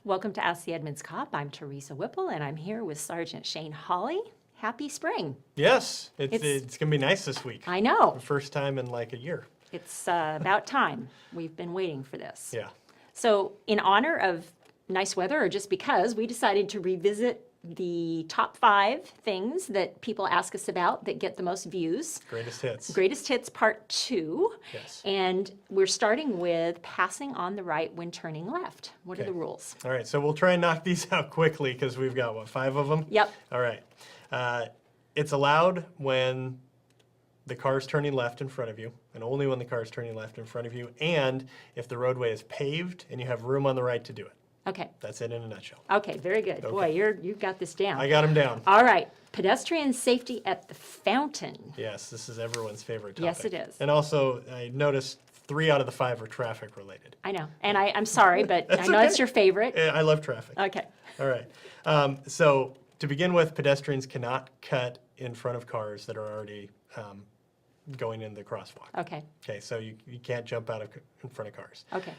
Welcome to Ask the Edmonds Cop. I'm Teresa Whipple, and I'm here with Sergeant Shane Hawley. Happy spring. Yes, it's going to be nice this week. I know. The first time in like a year. It's about time. We've been waiting for this. Yeah. So in honor of nice weather, or just because, we decided to revisit the top 5 things that people ask us about that get the most views. Greatest hits. Greatest Hits Part 2. Yes. And we're starting with passing on the right when turning left. What are Okay. the rules? All right, so we'll try and knock these out quickly because we've got, what, 5 of them? Yep. All right. It's allowed when the car's turning left in front of you, and only when the car's turning left in front of you, and if the roadway is paved and you have room on the right to do it. Okay. That's it in a nutshell. Okay, very good. Okay. Boy, you've got this down. I got them down. All right. Pedestrian safety at the fountain. Yes, this is everyone's favorite topic. Yes, it is. And also, I noticed 3 out of the 5 are traffic related. I know. And I'm sorry, but I know okay. it's your favorite. I love traffic. Okay. All right. So to begin with, pedestrians cannot cut in front of cars that are already going in the crosswalk. Okay. Okay, so you can't jump out of in front of cars. Okay.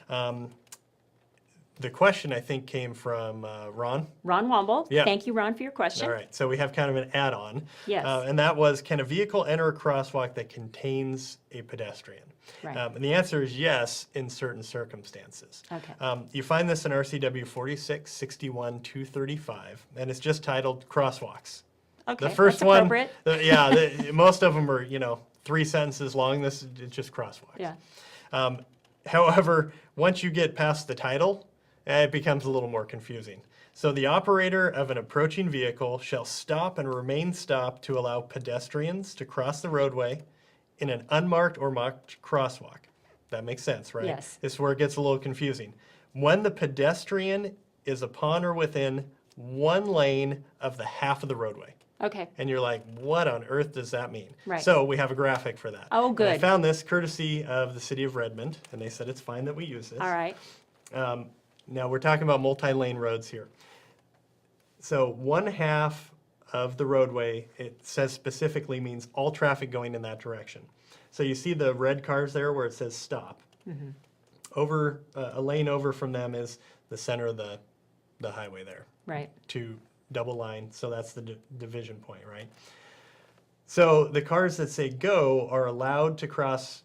The question, I think, came from Ron. Ron Womble. Yeah. Thank you, Ron, for your question. All right, so we have kind of an add-on. Yes. And that was, can a vehicle enter a crosswalk that contains a pedestrian? Right. And the answer is yes, in certain circumstances. Okay. You find this in RCW 46-61-235, and it's just titled crosswalks. Okay. The first That's one, appropriate. most of them are, 3 sentences long. This is just crosswalks. Yeah. However, once you get past the title, it becomes a little more confusing. So the operator of an approaching vehicle shall stop and remain stopped to allow pedestrians to cross the roadway in an unmarked or marked crosswalk. That makes sense, right? Yes. This is where it gets a little confusing. When the pedestrian is upon or within 1 lane of the half of the roadway. Okay. And you're like, what on earth does that mean? Right. So we have a graphic for that. Oh, good. And I found this courtesy of the city of Redmond, and they said it's fine that we use this. All right. Now we're talking about multi-lane roads here. So 1/2 of the roadway, it says specifically means all traffic going in that direction. So you see the red cars there where it says stop. Mm-hmm. Over a lane over from them is the center of the highway there. Right. To double line, so that's the division point, right? So the cars that say go are allowed to cross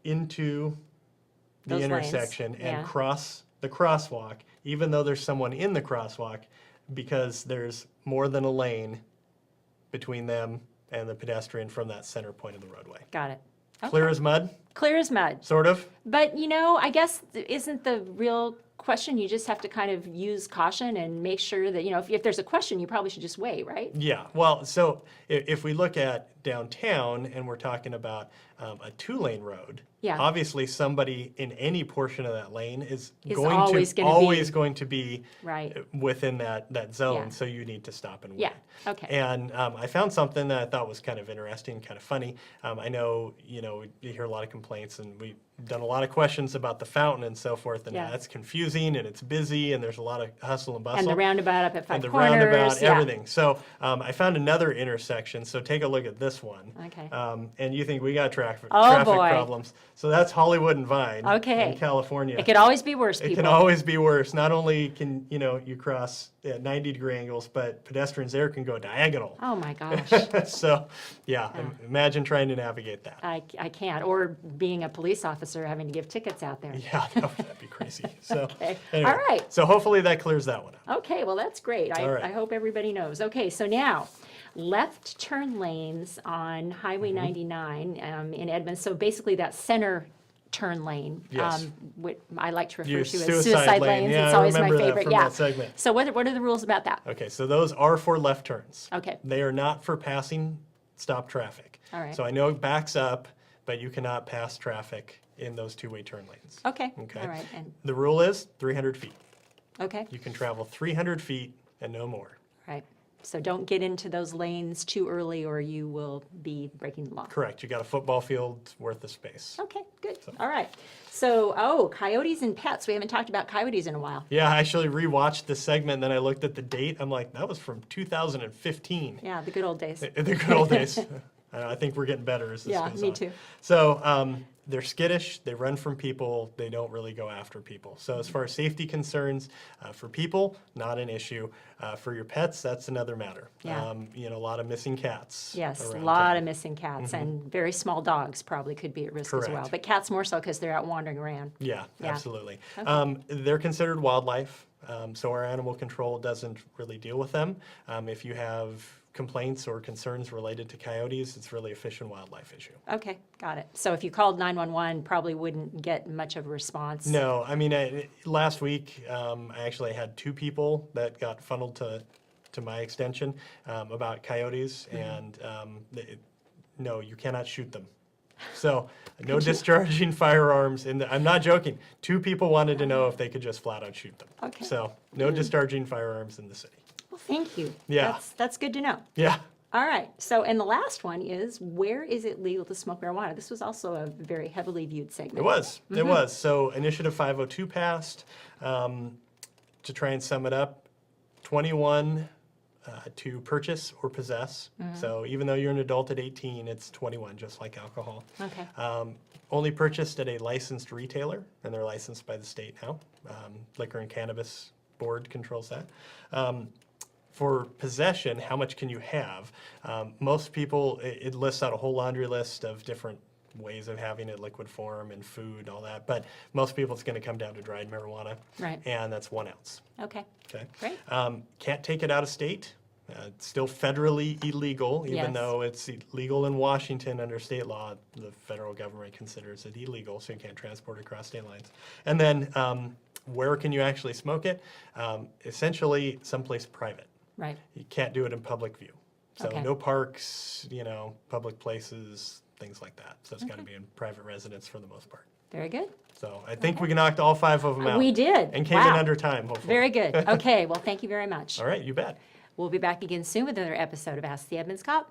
into the Those intersection lanes, and yeah. cross the crosswalk, even though there's someone in the crosswalk, because there's more than a lane between them and the pedestrian from that center point of the roadway. Got it. Okay. Clear as mud, Clear as mud. sort of? But, I guess isn't the real question, you just have to kind of use caution and make sure that, if there's a question, you probably should just wait, right? Yeah, well, so if we look at downtown and we're talking about a 2-lane road, Yeah. obviously somebody in any portion of that lane is always gonna always be- going to be Right. within that zone, Yeah. so you need to stop and wait. Yeah. Okay. And I found something that I thought was kind of interesting, kind of funny. I know, you hear a lot of complaints, and we've done a lot of questions about the fountain and so forth, and Yeah. that's confusing, and it's busy, and there's a lot of hustle and bustle. And the roundabout up at Five And the Corners. roundabout, yeah. everything. So I found another intersection, so take a look at this one. Okay. And you think we got traffic Oh, boy. problems. So that's Hollywood and Vine Okay. in California. It could always be worse, It people. can always be worse. Not only can, you cross at 90-degree angles, but pedestrians there can go diagonal. Oh, my gosh. So, yeah, imagine trying to navigate that. I can't. Or being a police officer having to give tickets out there. Yeah, that'd be crazy. So, Okay. anyway, All right. So hopefully that clears that one up. Okay, well, that's great. All right. I hope everybody knows. Okay, so now, left turn lanes on Highway Mm-hmm. 99 in Edmonds. So basically that center turn lane, Yes. what I like to refer Your to as suicide suicide lane. lanes. Yeah, It's I always my remember that favorite. from Yeah. that segment. So what are the rules about that? Okay, so those are for left turns. Okay. They are not for passing stop traffic. All right. So I know it backs up, but you cannot pass traffic in those 2-way turn lanes. Okay. Okay. All right. And The rule is 300 feet. okay. You can travel 300 feet and no more. Right. So don't get into those lanes too early or you will be breaking the law. Correct. You got a football field worth of space. Okay, good. All right. So, coyotes and pets. We haven't talked about coyotes in a while. Yeah, I actually rewatched this segment, and then I looked at the date. I'm like, that was from 2015. Yeah, the good old days. The good old days. I think we're getting better as this Yeah, goes me on. too. So they're skittish. They run from people. They don't really go after people. So as far as safety concerns, for people, not an issue. For your pets, that's another matter. Yeah. A lot of missing cats. Yes, a around lot town. of missing cats, and very small dogs probably could be at risk as well. Correct. But cats more so because they're out wandering around. Yeah, Yeah. absolutely. Okay. They're considered wildlife, so our animal control doesn't really deal with them. If you have complaints or concerns related to coyotes, it's really a fish and wildlife issue. Okay, got it. So if you called 911, probably wouldn't get much of a response. No, I mean, last week, I actually had 2 people that got funneled to my extension about coyotes, and no, you cannot shoot them. So no discharging firearms. I'm not joking. 2 people wanted to know if they could just flat out shoot them. Okay. So no discharging firearms in the city. Well, thank you. Yeah. That's good to know. Yeah. All right. So, and the last one is, where is it legal to smoke marijuana? This was also a very heavily viewed segment. It was. It was. So Initiative 502 passed. To try and sum it up, 21 to purchase or possess. So even though you're an adult at 18, it's 21, just like alcohol. Okay. Only purchased at a licensed retailer, and they're licensed by the state now. Liquor and Cannabis Board controls that. For possession, how much can you have? Most people, it lists out a whole laundry list of different ways of having it, liquid form and food, all that. But most people, it's going to come down to dried marijuana. Right. And that's 1 ounce. Okay. Okay. Great. Can't take it out of state. It's still federally illegal, even Yes. though it's legal in Washington under state law. The federal government considers it illegal, so you can't transport it across state lines. And then where can you actually smoke it? Essentially, someplace private. Right. You can't do it in public view. So Okay. no parks, public places, things like that. So it's got to be in private residence for the most part. Very good. So I think we knocked all 5 of them out. We did. And came in Wow. under time, hopefully. Very good. Okay. Well, thank you very much. All right, you bet. We'll be back again soon with another episode of Ask the Edmonds Cop.